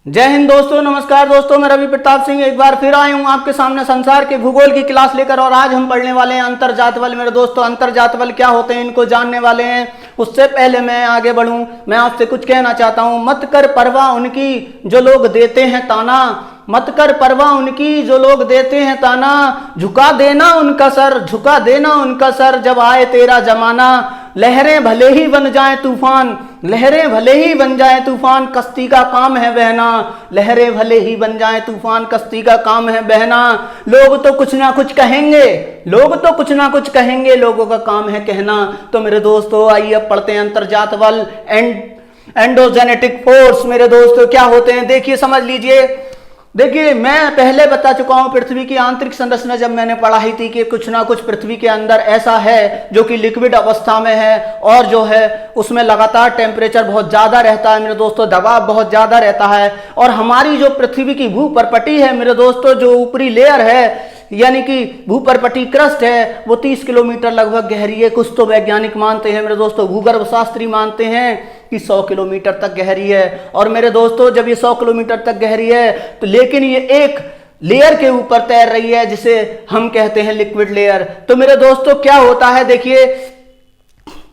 जय हिंद दोस्तों, नमस्कार दोस्तों। मैं रवि प्रताप सिंह एक बार फिर आया हूं आपके सामने संसार के भूगोल की क्लास लेकर। और आज हम पढ़ने वाले हैं अंतर्जात बल। मेरे दोस्तों, अंतर्जात बल क्या होते हैं इनको जानने वाले हैं। उससे पहले मैं आगे बढ़ूं, मैं आपसे कुछ कहना चाहता हूं। मत कर परवाह उनकी जो लोग देते हैं ताना, मत कर परवाह उनकी जो लोग देते हैं ताना, झुका देना उनका सर, झुका देना उनका सर जब आए तेरा जमाना। लहरें भले ही बन जाए तूफान, लहरें भले ही बन जाए तूफान, कश्ती का काम है बहना। लहरें भले ही बन जाए तूफान, कश्ती का काम है बहना। लोग तो कुछ ना कुछ कहेंगे, लोग तो कुछ ना कुछ कहेंगे, लोगों का काम है कहना। तो मेरे दोस्तों आइए अब पढ़ते हैं अंतर्जात बल। एंडोजेनेटिक फोर्स मेरे दोस्तों क्या होते हैं देखिए, समझ लीजिए। देखिए, मैं पहले बता चुका हूं पृथ्वी की आंतरिक संरचना जब मैंने पढ़ाई थी कि कुछ ना कुछ पृथ्वी के अंदर ऐसा है जो कि लिक्विड अवस्था में है और जो है उसमें लगातार टेम्परेचर बहुत ज़्यादा रहता है मेरे दोस्तों, दबाव बहुत ज़्यादा रहता है। और हमारी जो पृथ्वी की भूपर्पटी है मेरे दोस्तों, जो ऊपरी लेयर है यानी कि भूपर्पटी क्रस्ट है, वो 30 किलोमीटर लगभग गहरी है। कुछ तो वैज्ञानिक मानते हैं मेरे दोस्तों, भूगर्भ शास्त्री मानते हैं कि 100 किलोमीटर तक गहरी है। और मेरे दोस्तों जब ये 100 किलोमीटर तक गहरी है तो लेकिन ये एक लेयर के ऊपर तैर रही है जिसे हम कहते हैं लिक्विड लेयर। तो मेरे दोस्तों क्या होता है देखिए,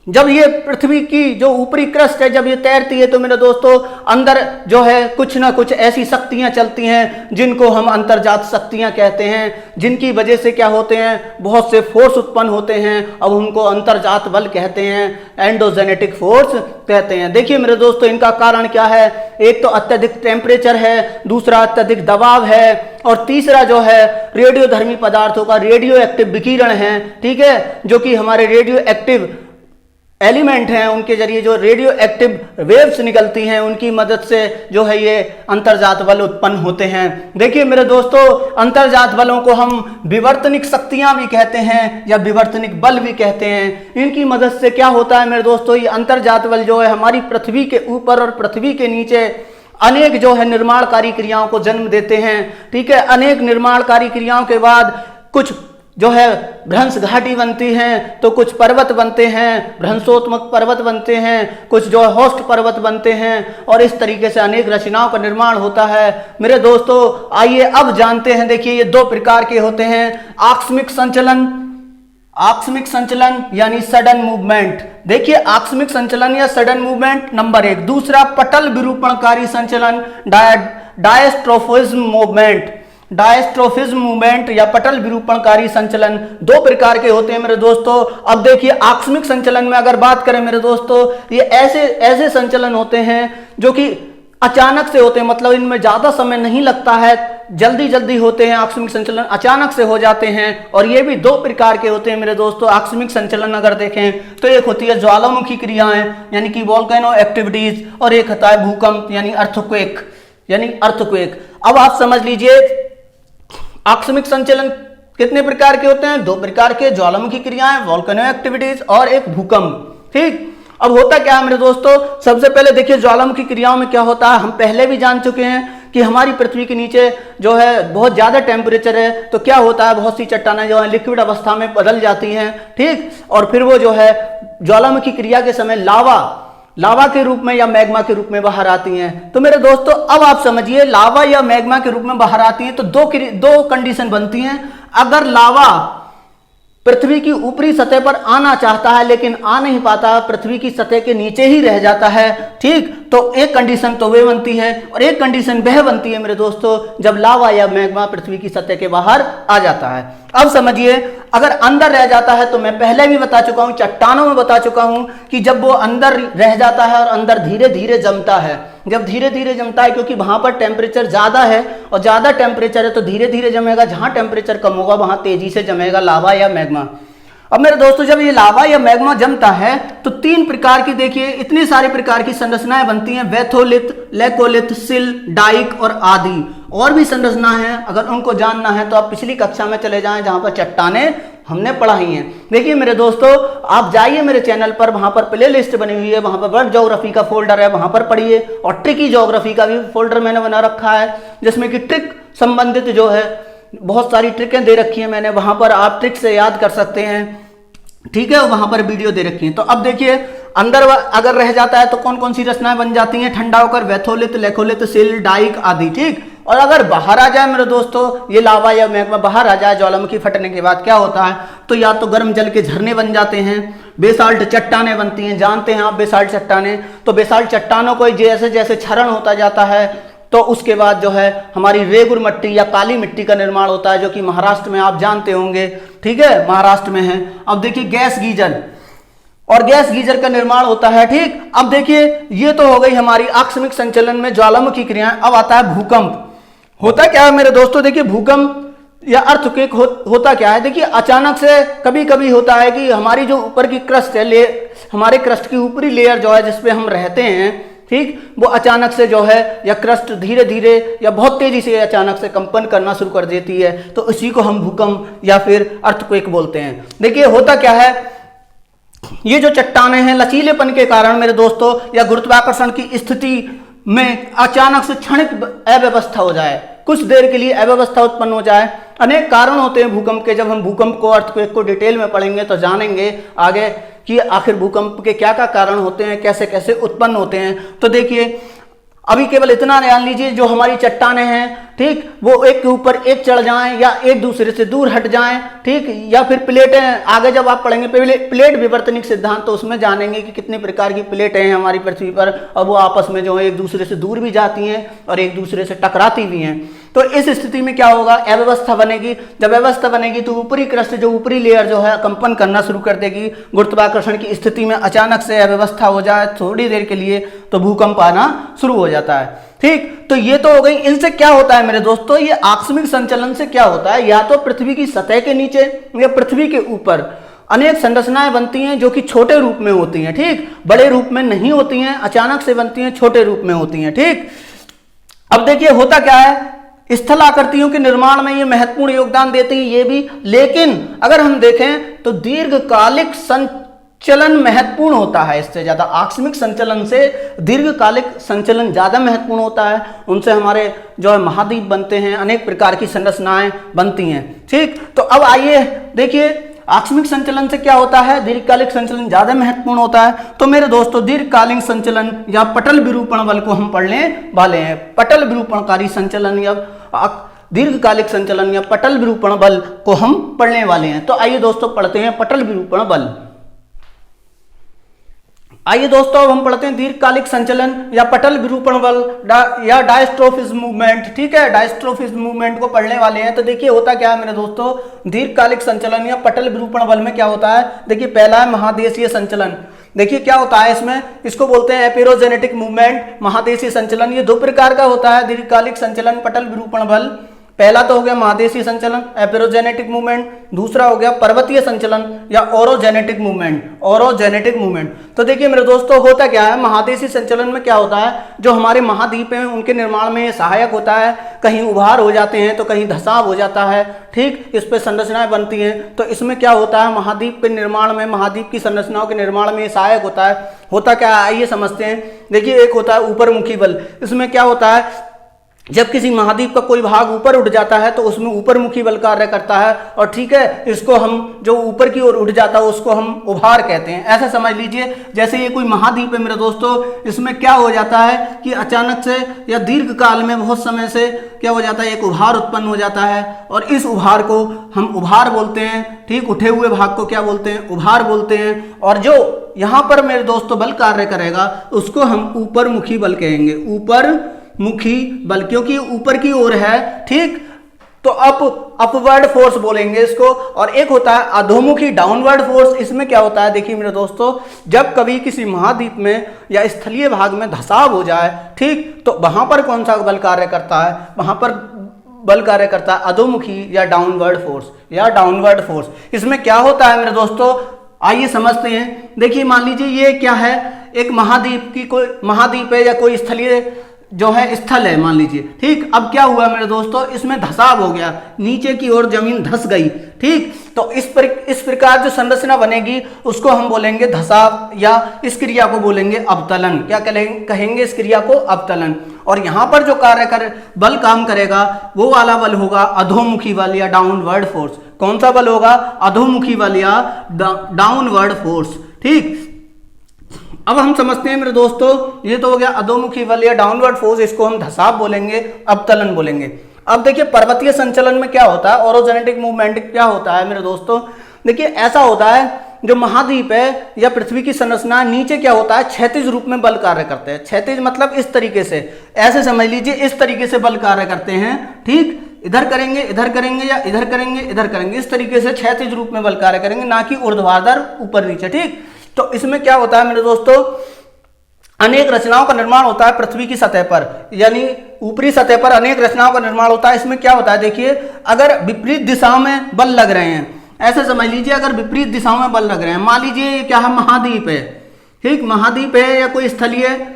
जब ये पृथ्वी की जो ऊपरी क्रस्ट है जब ये तैरती है तो मेरे दोस्तों अंदर जो है कुछ ना कुछ ऐसी शक्तियां चलती हैं जिनको हम अंतर्जात शक्तियां कहते हैं, जिनकी वजह से क्या होते हैं बहुत से फोर्स उत्पन्न होते हैं। अब उनको अंतर्जात बल कहते हैं, एंडोजेनेटिक फोर्स कहते हैं। देखिए मेरे दोस्तों, इनका कारण क्या है। एक तो अत्यधिक टेम्परेचर है, दूसरा अत्यधिक दबाव है, और तीसरा जो है रेडियोधर्मी पदार्थों का रेडियो एक्टिव विकिरण है, ठीक है, जो कि हमारे रेडियो एक्टिव एलिमेंट हैं, उनके जरिए जो रेडियो एक्टिव वेव्स निकलती हैं उनकी मदद से जो है ये अंतर्जात बल उत्पन्न होते हैं। देखिए मेरे दोस्तों, अंतर्जात बलों को हम विवर्तनिक शक्तियां भी कहते हैं या विवर्तनिक बल भी कहते हैं। इनकी मदद से क्या होता है मेरे दोस्तों, ये अंतर्जात बल जो है हमारी पृथ्वी के ऊपर और पृथ्वी के नीचे अनेक जो है निर्माणकारी क्रियाओं को जन्म देते हैं, ठीक है। अनेक निर्माणकारी क्रियाओं के बाद कुछ जो है भ्रंश घाटी बनती हैं, तो कुछ पर्वत बनते हैं, भ्रंशोत्मक पर्वत बनते हैं, कुछ जो है होस्ट पर्वत बनते हैं, और इस तरीके से अनेक रचनाओं का निर्माण होता है। मेरे दोस्तों आइए अब जानते हैं। देखिए ये दो प्रकार के होते हैं, आकस्मिक संचलन, आकस्मिक संचलन यानी सडन मूवमेंट। देखिए आकस्मिक संचलन या सडन मूवमेंट नंबर 1। दूसरा पटल विरूपणकारी संचलन, डायस्ट्रोफिज्म मूवमेंट, डायस्ट्रोफिज्म मूवमेंट या पटल विरूपणकारी संचलन दो प्रकार के होते हैं मेरे दोस्तों। अब देखिए आकस्मिक संचलन में अगर बात करें मेरे दोस्तों, ये ऐसे संचलन होते हैं जो कि अचानक से होते हैं, मतलब इनमें ज्यादा समय नहीं लगता है, जल्दी जल्दी होते हैं। आकस्मिक संचलन अचानक से हो जाते हैं, और ये भी दो प्रकार के होते हैं मेरे दोस्तों। आकस्मिक संचलन अगर देखें तो एक होती है ज्वालामुखी क्रियाएं यानी कि वोल्केनो एक्टिविटीज, और एक होता है भूकंप यानी अर्थक्वेक, यानी अर्थक्वेक। अब आप समझ लीजिए आकस्मिक संचलन कितने प्रकार के होते हैं, दो प्रकार के, ज्वालामुखी क्रियाएं, वोल्केनो एक्टिविटीज और एक भूकंप, ठीक। अब होता क्या है मेरे दोस्तों, सबसे पहले देखिए ज्वालामुखी क्रियाओं में क्या होता है, हम पहले भी जान चुके हैं कि हमारी पृथ्वी के नीचे जो है बहुत ज्यादा टेम्परेचर है, तो क्या होता है बहुत सी चट्टानें जो है लिक्विड अवस्था में बदल जाती हैं, ठीक। और फिर वो जो है ज्वालामुखी क्रिया के समय लावा के रूप में या मैग्मा के रूप में बाहर आती हैं। तो मेरे दोस्तों अब आप समझिए, लावा या मैग्मा के रूप में बाहर आती हैं तो दो कंडीशन बनती हैं। अगर लावा पृथ्वी की ऊपरी सतह पर आना चाहता है लेकिन आ नहीं पाता, पृथ्वी की सतह के नीचे ही रह जाता है, ठीक, तो एक कंडीशन तो वे बनती है, और एक कंडीशन वह बनती है मेरे दोस्तों जब लावा या मैग्मा पृथ्वी की सतह के बाहर आ जाता है। अब समझिए अगर अंदर रह जाता है तो मैं पहले भी बता चुका हूं, चट्टानों में बता चुका हूं कि जब वो अंदर रह जाता है और अंदर धीरे धीरे जमता है, जब धीरे धीरे जमता है क्योंकि वहां पर टेम्परेचर ज्यादा है और ज्यादा टेम्परेचर है तो धीरे धीरे जमेगा, जहां टेम्परेचर कम होगा वहां तेजी से जमेगा लावा या मैग्मा। अब मेरे दोस्तों जब ये लावा या मैग्मा जमता है तो तीन प्रकार की, देखिए इतनी सारी प्रकार की संरचनाएं बनती हैं, वेथोलिथ, लेकोलिथ, सिल, डाइक और आदि और भी संरचना है। अगर उनको जानना है तो आप पिछली कक्षा में चले जाएं जहां पर चट्टानें हमने पढ़ाई हैं। देखिए मेरे दोस्तों आप जाइए मेरे चैनल पर, वहां पर प्ले लिस्ट बनी हुई है, वहां पर वर्ल्ड ज्योग्राफी का फोल्डर है, वहां पर पढ़िए, और ट्रिकी ज्योग्राफी का भी फोल्डर मैंने बना रखा है जिसमें कि ट्रिक संबंधित जो है बहुत सारी ट्रिकें दे रखी है मैंने, वहां पर आप ट्रिक से याद कर सकते हैं, ठीक है, वहां पर वीडियो दे रखी है। तो अब देखिए अंदर अगर रह जाता है तो कौन कौन सी रचनाएं बन जाती हैं, ठंडा होकर वैथोलित, लेखोलित, सिल, डाइक आदि, ठीक। और अगर बाहर आ जाए मेरे दोस्तों ये लावा या मैग्मा बाहर आ जाए ज्वालामुखी फटने के बाद, क्या होता है, तो या तो गर्म जल के झरने बन जाते हैं, बेसाल्ट चट्टानें बनती हैं। जानते हैं आप बेसाल्ट चट्टानें, तो बेसाल्ट चट्टानों को जैसे जैसे क्षरण होता जाता है तो उसके बाद जो है हमारी रेगुर मिट्टी या काली मिट्टी का निर्माण होता है, जो कि महाराष्ट्र में आप जानते होंगे, ठीक है, महाराष्ट्र में है। अब देखिए गैस गीजर, और गैस गीजर का निर्माण होता है, ठीक। अब देखिए ये तो हो गई हमारी आकस्मिक संचलन में ज्वालामुखी क्रियाएं। अब आता है भूकंप। होता क्या है मेरे दोस्तों, देखिए भूकंप या अर्थक्वेक होता क्या है, देखिए अचानक से कभी कभी होता है कि हमारी जो ऊपर की क्रस्ट है, हमारे क्रस्ट की ऊपरी लेयर जो है जिसपे हम रहते हैं, ठीक, वो अचानक से जो है या क्रस्ट धीरे धीरे या बहुत तेजी से अचानक से कंपन करना शुरू कर देती है, तो इसी को हम भूकंप या फिर अर्थक्वेक बोलते हैं। देखिए होता क्या है, ये जो चट्टानें हैं लचीलेपन के कारण मेरे दोस्तों या गुरुत्वाकर्षण की स्थिति में अचानक से क्षणिक अव्यवस्था हो जाए, कुछ देर के लिए अव्यवस्था उत्पन्न हो जाए। अनेक कारण होते हैं भूकंप के। जब हम भूकंप को, अर्थक्वेक को डिटेल में पढ़ेंगे तो जानेंगे आगे कि आखिर भूकंप के क्या क्या कारण होते हैं, कैसे कैसे उत्पन्न होते हैं। तो देखिए अभी केवल इतना जान लीजिए, जो हमारी चट्टानें हैं, ठीक, वो एक के ऊपर एक चढ़ जाएं या एक दूसरे से दूर हट जाएं, ठीक, या फिर प्लेटें, आगे जब आप पढ़ेंगे प्लेट विवर्तनिक सिद्धांत तो उसमें जानेंगे कि कितने प्रकार की प्लेटें हैं हमारी पृथ्वी पर, और वो आपस में जो है एक दूसरे से दूर भी जाती हैं और एक दूसरे से टकराती भी हैं। तो इस स्थिति में क्या होगा, अव्यवस्था बनेगी। जब अव्यवस्था बनेगी तो ऊपरी क्रस्ट, जो ऊपरी लेयर जो है कंपन करना शुरू कर देगी। गुरुत्वाकर्षण की स्थिति में अचानक से अव्यवस्था हो जाए थोड़ी देर के लिए तो भूकंप आना शुरू हो जाता है, ठीक। तो ये तो हो गई। इनसे क्या होता है मेरे दोस्तों, ये आकस्मिक संचलन से क्या होता है, या तो पृथ्वी की सतह के नीचे या पृथ्वी के ऊपर अनेक संरचनाएं बनती हैं जो कि छोटे रूप में होती हैं, ठीक, बड़े रूप में नहीं होती हैं, अचानक से बनती हैं, छोटे रूप में होती हैं, ठीक। अब देखिए होता क्या है, स्थल आकृतियों के निर्माण में ये महत्वपूर्ण योगदान देती है ये भी, लेकिन अगर हम देखें तो दीर्घकालिक संचलन महत्वपूर्ण होता है इससे ज्यादा। आकस्मिक संचलन से दीर्घकालिक संचलन ज्यादा महत्वपूर्ण होता है। उनसे हमारे जो है महाद्वीप बनते हैं, अनेक प्रकार की संरचनाएं बनती हैं, ठीक। तो अब आइए देखिए आकस्मिक संचलन से क्या होता है, दीर्घकालिक संचलन ज्यादा महत्वपूर्ण होता है। तो मेरे दोस्तों दीर्घकालीन संचलन या पटल विरूपण बल को हम पढ़ने वाले हैं। पटल विरूपणकारी संचलन या दीर्घकालिक संचलन या पटल विरूपण बल को हम पढ़ने वाले हैं। तो आइए दोस्तों पढ़ते हैं पटल विरूपण बल। आइए दोस्तों अब हम पढ़ते हैं दीर्घकालिक संचलन या पटल विरूपण बल या डायस्ट्रोफिज मूवमेंट, ठीक है, डायस्ट्रोफिज मूवमेंट को पढ़ने वाले हैं। तो देखिए होता क्या है मेरे दोस्तों, दीर्घकालिक संचलन या पटल विरूपण बल में क्या होता है, देखिए पहला है महादेशीय संचलन। देखिए क्या होता है इसमें, इसको बोलते हैं एपिरोजेनेटिक मूवमेंट, महादेशीय संचलन। ये दो प्रकार का होता है दीर्घकालिक संचलन पटल विरूपण बल। पहला तो हो गया महादेशीय संचलन एपिरोजेनेटिक मूवमेंट, दूसरा हो गया पर्वतीय संचलन या ओरोजेनेटिक मूवमेंट, ओरोजेनेटिक मूवमेंट। तो देखिए मेरे दोस्तों होता क्या है, महादेशीय संचलन में क्या होता है, जो हमारे महाद्वीप हैं उनके निर्माण में सहायक होता है। कहीं उभार हो जाते हैं तो कहीं धसाव हो जाता है, ठीक, इस पे संरचनाएं बनती हैं। तो इसमें क्या होता है, महाद्वीप के निर्माण में, महाद्वीप की संरचनाओं के निर्माण में सहायक होता है। होता क्या है आइए समझते हैं। देखिए एक होता है ऊपरमुखी बल। इसमें क्या होता है, जब किसी महाद्वीप का कोई भाग ऊपर उठ जाता है तो उसमें ऊपरमुखी बल कार्य करता है, और ठीक है, इसको हम जो ऊपर की ओर उठ जाता है उसको हम उभार कहते हैं। ऐसा समझ लीजिए जैसे ये कोई महाद्वीप है मेरे दोस्तों, इसमें क्या हो जाता है कि अचानक से या दीर्घ काल में बहुत समय से क्या हो जाता है, एक उभार उत्पन्न हो जाता है, और इस उभार को हम उभार बोलते हैं, ठीक। उठे हुए भाग को क्या बोलते हैं, उभार बोलते हैं। और जो यहाँ पर मेरे दोस्तों बल कार्य करेगा उसको हम ऊपरमुखी बल कहेंगे, ऊपर मुखी बल, क्योंकि ऊपर की ओर है, ठीक। तो अपवर्ड फोर्स बोलेंगे इसको। और एक होता है अधोमुखी डाउनवर्ड फोर्स। इसमें क्या होता है, देखिए मेरे दोस्तों, जब कभी किसी महाद्वीप में या स्थलीय भाग में धसाव हो जाए, ठीक, तो वहां पर कौन सा बल कार्य करता है, वहां पर बल कार्य करता है अधोमुखी या डाउनवर्ड फोर्स, या डाउनवर्ड फोर्स। इसमें क्या होता है मेरे दोस्तों, आइए समझते हैं। देखिए मान लीजिए ये क्या है, एक महाद्वीप की कोई महाद्वीप है या कोई स्थलीय जो है स्थल है मान लीजिए, ठीक। अब क्या हुआ मेरे दोस्तों, इसमें धसाव हो गया, नीचे की ओर जमीन धस गई, ठीक। तो इस प्रकार जो संरचना बनेगी उसको हम बोलेंगे धसाव, या इस क्रिया को बोलेंगे अवतलन। क्या कहेंगे इस क्रिया को, अवतलन। और यहाँ पर जो बल काम करेगा वो वाला बल होगा अधोमुखी बल या डाउनवर्ड फोर्स। कौन सा बल होगा, अधोमुखी बल या डाउनवर्ड फोर्स, ठीक। अब हम समझते हैं मेरे दोस्तों, ये तो हो गया अधोमुखी बल या डाउनवर्ड फोर्स, इसको हम धसाव बोलेंगे, अवतलन बोलेंगे। अब देखिए पर्वतीय संचलन में क्या होता है, ओरोजेनेटिक मूवमेंट क्या होता है मेरे दोस्तों। देखिए ऐसा होता है, जो महाद्वीप है या पृथ्वी की संरचना नीचे क्या होता है, क्षैतिज रूप में बल कार्य करते हैं। क्षैतिज मतलब इस तरीके से, ऐसे समझ लीजिए इस तरीके से बल कार्य करते हैं, ठीक। इधर करेंगे, इधर करेंगे, या इधर करेंगे, इधर करेंगे, इस तरीके से क्षैतिज रूप में बल कार्य करेंगे, ना कि ऊर्ध्वाधर ऊपर नीचे, ठीक। तो इसमें क्या होता है मेरे दोस्तों, अनेक रचनाओं का निर्माण होता है पृथ्वी की सतह पर, यानी ऊपरी सतह पर अनेक रचनाओं का निर्माण होता है। इसमें क्या होता है, देखिए अगर विपरीत दिशाओं में बल लग रहे हैं, ऐसे समझ लीजिए अगर विपरीत दिशाओं में बल लग रहे हैं, मान लीजिए क्या है, महाद्वीप है, ठीक, महाद्वीप है या कोई स्थलीय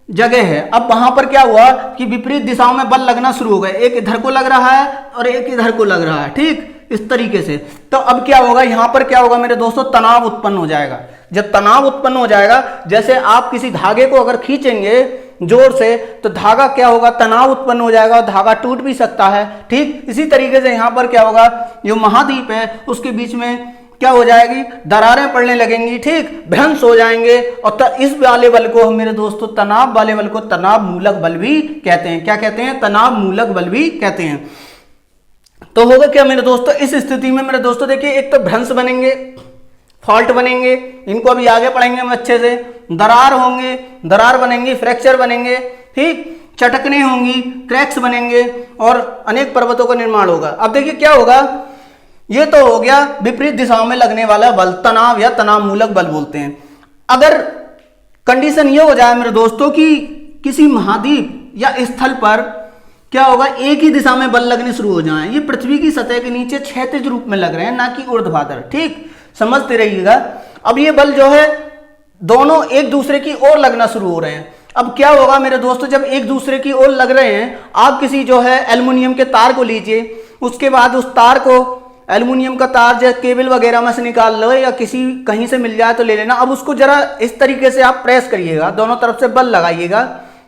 जगह है। अब वहां पर क्या हुआ कि विपरीत दिशाओं में बल लगना शुरू हो गए, एक इधर को लग रहा है और एक इधर को लग रहा है, ठीक, इस तरीके से। तो अब क्या होगा, यहां पर क्या होगा मेरे दोस्तों, तनाव उत्पन्न हो जाएगा। जब तनाव उत्पन्न हो जाएगा, जैसे आप किसी धागे को अगर खींचेंगे जोर से, तो धागा क्या होगा, तनाव उत्पन्न हो जाएगा और धागा टूट भी सकता है, ठीक। इसी तरीके से यहां पर क्या होगा, जो महाद्वीप है उसके बीच में क्या हो जाएगी, दरारें पड़ने लगेंगी, ठीक, भ्रंश हो जाएंगे। और इस वाले बल को हम मेरे दोस्तों, तनाव वाले बल को तनाव मूलक बल भी कहते हैं। क्या कहते हैं, तनाव मूलक बल भी कहते हैं। तो होगा क्या मेरे दोस्तों, इस स्थिति में मेरे दोस्तों देखिए, एक तो भ्रंश बनेंगे, फॉल्ट बनेंगे, इनको अभी आगे पढ़ेंगे हम अच्छे से, दरार होंगे, दरार बनेंगी, फ्रैक्चर बनेंगे, ठीक, चटकने होंगी, क्रैक्स बनेंगे और अनेक पर्वतों का निर्माण होगा। अब देखिए क्या होगा, ये तो हो गया विपरीत दिशाओं में लगने वाला बल, तनाव या तनाव मूलक बल बोलते हैं। अगर कंडीशन ये हो जाए मेरे दोस्तों कि किसी महाद्वीप या स्थल पर क्या होगा, एक ही दिशा में बल लगने शुरू हो जाए, ये पृथ्वी की सतह के नीचे क्षैतिज रूप में लग रहे हैं, ना कि ऊर्ध्वाधर, ठीक, समझते रहिएगा। अब ये बल जो है दोनों एक दूसरे की ओर लगना शुरू हो रहे हैं। अब क्या होगा मेरे दोस्तों, जब एक दूसरे की ओर लग रहे हैं, आप किसी जो है एल्युमिनियम के तार को लीजिए, उसके बाद उस तार को, एल्युमिनियम का तार जो केबल वगैरह में से निकाल लो या किसी कहीं से मिल जाए तो ले लेना। अब उसको जरा इस तरीके से आप प्रेस करिएगा, दोनों तरफ से बल लगाइएगा,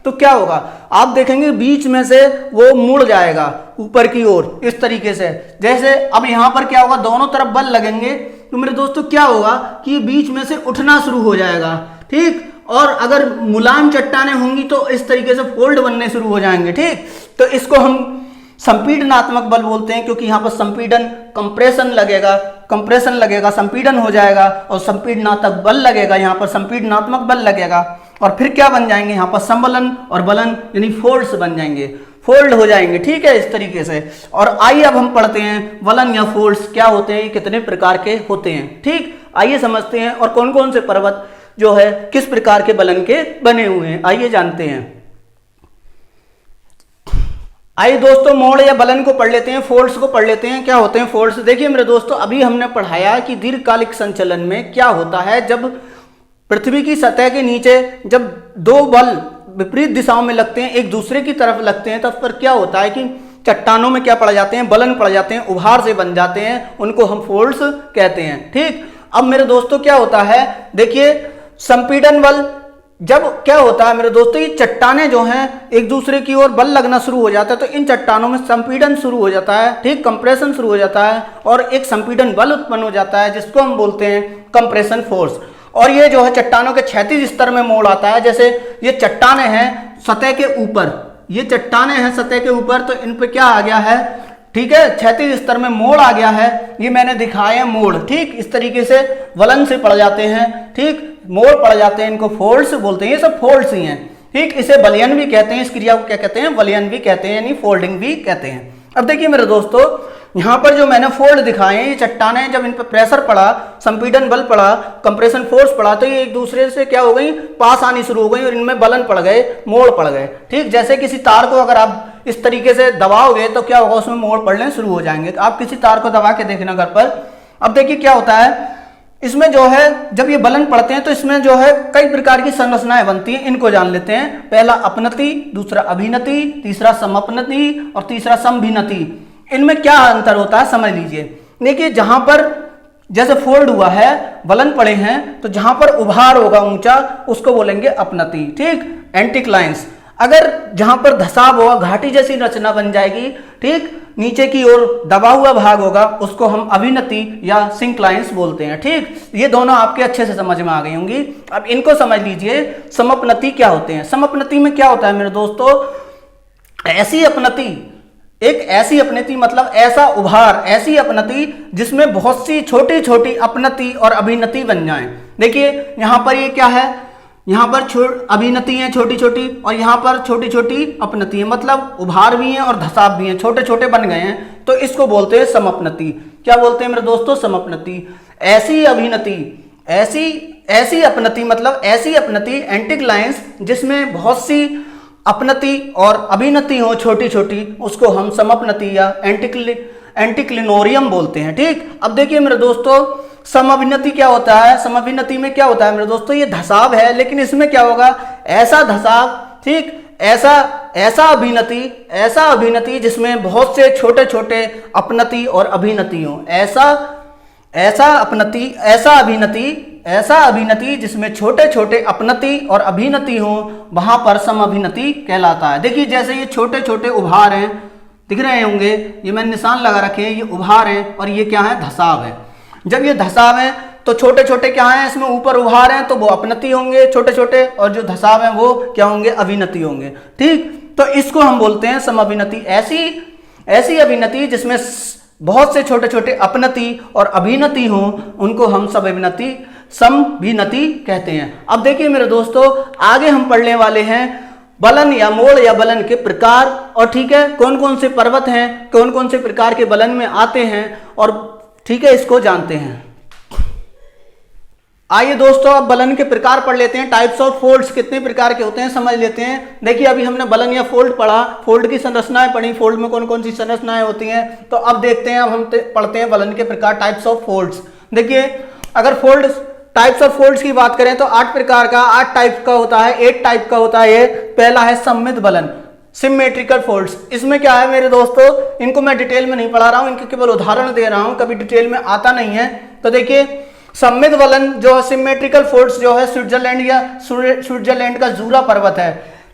तो क्या होगा, आप देखेंगे बीच में से वो मुड़ जाएगा ऊपर की ओर, इस तरीके से। जैसे अब यहां पर क्या होगा, दोनों तरफ बल लगेंगे, तो मेरे दोस्तों क्या होगा कि बीच में से उठना शुरू हो जाएगा, ठीक। और अगर मुलायम चट्टानें होंगी तो इस तरीके से फोल्ड बनने शुरू हो जाएंगे, ठीक। तो इसको हम संपीडनात्मक बल बोलते हैं, क्योंकि यहाँ पर संपीडन, कंप्रेशन लगेगा, कंप्रेशन लगेगा, संपीडन हो जाएगा, और संपीडनात्मक बल लगेगा, यहाँ पर संपीडनात्मक बल लगेगा, और फिर क्या बन जाएंगे, यहाँ पर संबलन और बलन यानी फोर्स बन जाएंगे, फोल्ड हो जाएंगे, ठीक है, इस तरीके से। और आइए अब हम पढ़ते हैं बलन या फोर्स क्या होते हैं, कितने प्रकार के होते हैं, ठीक। आइए समझते हैं, और कौन कौन से पर्वत जो है किस प्रकार के बलन के बने हुए हैं, आइए जानते हैं। आइए दोस्तों मोड़ या बलन को पढ़ लेते हैं, फोर्स को पढ़ लेते हैं। क्या होते हैं फोर्स, देखिए मेरे दोस्तों अभी हमने पढ़ाया कि दीर्घकालिक संचलन में क्या होता है, जब पृथ्वी की सतह के नीचे जब दो बल विपरीत दिशाओं में लगते हैं, एक दूसरे की तरफ लगते हैं, तब पर क्या होता है कि चट्टानों में क्या पड़ जाते हैं, बलन पड़ जाते हैं, उभार से बन जाते हैं, उनको हम फोर्स कहते हैं, ठीक। अब मेरे दोस्तों क्या होता है, देखिए संपीड़न बल, जब क्या होता है मेरे दोस्तों, ये चट्टानें जो हैं एक दूसरे की ओर बल लगना शुरू हो जाता है, तो इन चट्टानों में संपीड़न शुरू हो जाता है, ठीक, कंप्रेशन शुरू हो जाता है, और एक संपीड़न बल उत्पन्न हो जाता है, जिसको हम बोलते हैं कंप्रेशन फोर्स। और ये जो है चट्टानों के क्षैतिज स्तर में मोड़ आता है, जैसे ये चट्टानें हैं सतह के ऊपर, ये चट्टानें हैं सतह के ऊपर, तो इन पे क्या आ गया है, ठीक है, क्षैतिज स्तर में मोड़ आ गया है, ये मैंने दिखाया मोड़, ठीक, इस तरीके से वलन से पड़ जाते हैं, ठीक, मोड़ पड़ जाते हैं, इनको फोल्ड्स बोलते हैं, ये सब फोल्ड्स ही हैं, ठीक। इसे वलयन भी कहते हैं, इस क्रिया को क्या कहते हैं, वलयन भी कहते हैं, यानी फोल्डिंग भी कहते हैं। अब देखिए मेरे दोस्तों, यहाँ पर जो मैंने फोल्ड दिखाए हैं, ये चट्टानें जब इन पर प्रेशर पड़ा, संपीड़न बल पड़ा, कंप्रेशन फोर्स पड़ा, तो ये एक दूसरे से क्या हो गई, पास आनी शुरू हो गई, और इनमें बलन पड़ गए, मोड़ पड़ गए, ठीक। जैसे किसी तार को अगर आप इस तरीके से दबाओगे तो क्या होगा, उसमें मोड़ पड़ने शुरू हो जाएंगे। आप किसी तार को दबा के देखना घर पर। अब देखिए क्या होता है, इसमें जो है जब ये बलन पड़ते हैं तो इसमें जो है कई प्रकार की संरचनाएं बनती हैं, इनको जान लेते हैं। पहला अपनति, दूसरा अभिनति, तीसरा समअपनति और तीसरा समभिनति। इनमें क्या अंतर होता है समझ लीजिए। देखिए जहां पर जैसे फोल्ड हुआ है, बलन पड़े हैं, तो जहां पर उभार होगा ऊंचा उसको बोलेंगे अपनति, ठीक, एंटिक्लाइंस। अगर जहां पर धसाव होगा, घाटी जैसी रचना बन जाएगी, ठीक, नीचे की ओर दबा हुआ भाग होगा उसको हम अभिनति या सिंक्लाइंस बोलते हैं। ठीक, ये दोनों आपके अच्छे से समझ में आ गई होंगी। अब इनको समझ लीजिए, समअपनति क्या होते हैं। समअपनति में क्या होता है मेरे दोस्तों, ऐसी अपनति, एक ऐसी अपनति मतलब ऐसा उभार, ऐसी अपनति जिसमें बहुत सी छोटी छोटी अपनति और अभिनति बन जाएं। देखिए यहां पर ये क्या है, यहाँ पर अभिनति है छोटी छोटी और यहाँ पर छोटी छोटी अपनति है, मतलब उभार भी हैं और धसाव भी हैं, छोटे छोटे बन गए हैं, तो इसको बोलते हैं समअपनति। क्या बोलते हैं मेरे दोस्तों, समअपनति। ऐसी अभिनति, ऐसी अपनति मतलब ऐसी अपनति एंटिक्लाइंस जिसमें बहुत सी अपनति और अभिनति हो छोटी छोटी, उसको हम समअपनति या एंटिक्लिनोरियम बोलते हैं। ठीक, अब देखिए मेरे दोस्तों समअभिनति क्या होता है। समअभिनति में क्या होता है मेरे दोस्तों, ये धसाव है, लेकिन इसमें क्या होगा, ऐसा धसाव, ठीक, ऐसा अभिनति जिसमें बहुत से छोटे छोटे अपनति और अभिनति हो। ऐसा अभिनति जिसमें छोटे छोटे अपनति और अभिनति हो, वहां पर समअभिनति कहलाता है। देखिए जैसे ये छोटे छोटे उभार हैं, दिख रहे होंगे, ये मैंने निशान लगा रखे हैं, ये उभार हैं और ये क्या है, धसाव है। जब ये धसाव है तो छोटे छोटे क्या हैं, इसमें ऊपर उभार हैं तो वो अपनति होंगे छोटे छोटे, और जो धसाव हैं वो क्या होंगे, अभिनति होंगे। ठीक, तो इसको हम बोलते हैं समअभिनति। ऐसी अभिनति जिसमें बहुत से छोटे छोटे अपनति और अभिनति हो, उनको हम समभिनति कहते हैं। अब देखिए मेरे दोस्तों, आगे हम पढ़ने वाले हैं बलन या मोड़ या बलन के प्रकार, और ठीक है कौन कौन से पर्वत हैं, कौन कौन से प्रकार के बलन में आते हैं, और ठीक है इसको जानते हैं। आइए दोस्तों अब बलन के प्रकार पढ़ लेते हैं। टाइप्स ऑफ फोल्ड्स कितने प्रकार के होते हैं समझ लेते हैं। देखिए अभी हमने बलन या फोल्ड पढ़ा, फोल्ड की संरचनाएं पढ़ी, फोल्ड में कौन कौन सी संरचनाएं होती हैं। तो अब देखते हैं, अब हम पढ़ते हैं बलन के प्रकार, टाइप्स ऑफ फोल्ड्स। देखिए अगर फोल्ड टाइप्स ऑफ फोल्ड्स की बात करें तो 8 प्रकार का, 8 टाइप का होता है, 8 टाइप का होता है। पहला है सममित बलन, सिमेट्रिकल फोल्ड्स। इसमें क्या है मेरे दोस्तों, इनको मैं डिटेल में नहीं पढ़ा रहा हूं, इनके केवल उदाहरण दे रहा हूं, कभी डिटेल में आता नहीं है। तो देखिए सममित बलन जो है, सिमेट्रिकल फोल्ड्स जो है, स्विट्जरलैंड का जूरा पर्वत है।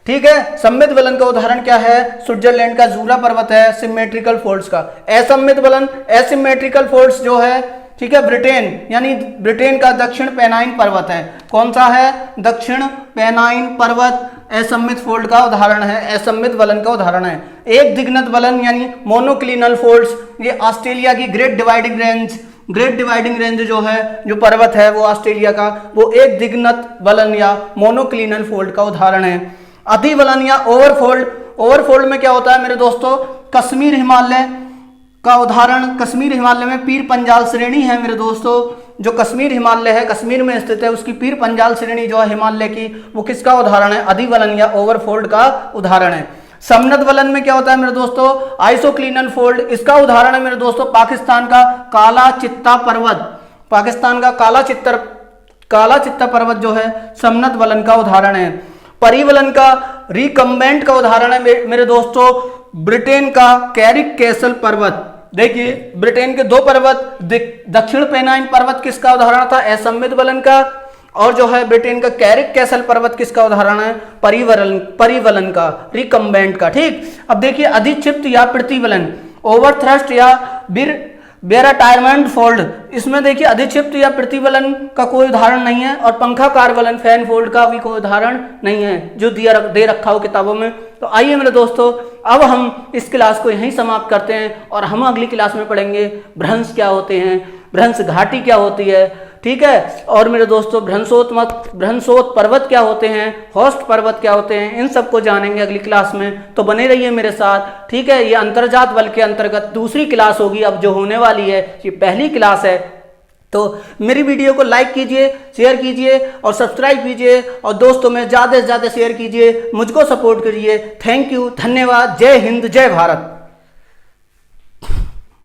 ठीक है, सममित बलन का उदाहरण क्या है, स्विट्जरलैंड का जूरा पर्वत है सिमेट्रिकल फोल्ड्स का। असममित बलन, एसिमेट्रिकल फोल्ड्स जो है, ठीक है, ब्रिटेन यानी ब्रिटेन का दक्षिण पेनाइन पर्वत है। कौन सा है, दक्षिण पेनाइन पर्वत असममित फोल्ड का उदाहरण है, असममित बलन का उदाहरण है। एक दिग्नत बलन यानी मोनोक्लिनल फोल्ड्स, ये ऑस्ट्रेलिया की ग्रेट डिवाइडिंग रेंज जो है, जो पर्वत है वो ऑस्ट्रेलिया का, वो एक दिग्नत बलन या मोनोक्लिनल फोल्ड का उदाहरण है। अधिबलन या ओवरफोल्ड में क्या होता है मेरे दोस्तों, कश्मीर हिमालय का उदाहरण, कश्मीर हिमालय में पीर पंजाल श्रेणी है मेरे दोस्तों, जो कश्मीर हिमालय है, कश्मीर में स्थित है, उसकी पीर पंजाल श्रेणी जो है हिमालय की, वो किसका उदाहरण है, अधिबलन या ओवरफोल्ड का उदाहरण है। समनत बलन में क्या होता है मेरे दोस्तों, आइसोक्लिनल फोल्ड, इसका उदाहरण है मेरे दोस्तों काला चित्ता पर्वत जो है समनत बलन का उदाहरण है। परिबलन का रिकम्बेंट का उदाहरण है मेरे दोस्तों ब्रिटेन का कैरिक कैसल पर्वत। देखिए ब्रिटेन के 2 पर्वत, दक्षिण पेनाइन पर्वत किसका उदाहरण था, असममित बलन का, और जो है ब्रिटेन का कैरिक कैसल पर्वत किसका उदाहरण है, परिबलन का, रिकम्बेंट का। ठीक, अब देखिए अधिक्षिप्त या प्रतिबलन, ओवरथ्रस्ट या बेराटायरमेंट फोल्ड, इसमें देखिए अधिक्षिप्त या प्रतिबलन का कोई उदाहरण नहीं है, और पंखाकार बलन फैन फोल्ड का भी कोई उदाहरण नहीं है जो दे रखा हो किताबों में। तो आइए मेरे दोस्तों अब हम इस क्लास को यहीं समाप्त करते हैं, और हम अगली क्लास में पढ़ेंगे भ्रंश क्या होते हैं, भ्रंश घाटी क्या होती है, ठीक है, और मेरे दोस्तों भ्रंशोत पर्वत क्या होते हैं, होस्ट पर्वत क्या होते हैं, इन सबको जानेंगे अगली क्लास में। तो बने रहिए मेरे साथ, ठीक है। ये अंतर्जात बल के अंतर्गत दूसरी क्लास होगी अब जो होने वाली है, ये पहली क्लास है। तो मेरी वीडियो को लाइक कीजिए, शेयर कीजिए और सब्सक्राइब कीजिए, और दोस्तों में ज़्यादा से ज़्यादा शेयर कीजिए, मुझको सपोर्ट करिए। थैंक यू, धन्यवाद, जय हिंद, जय भारत।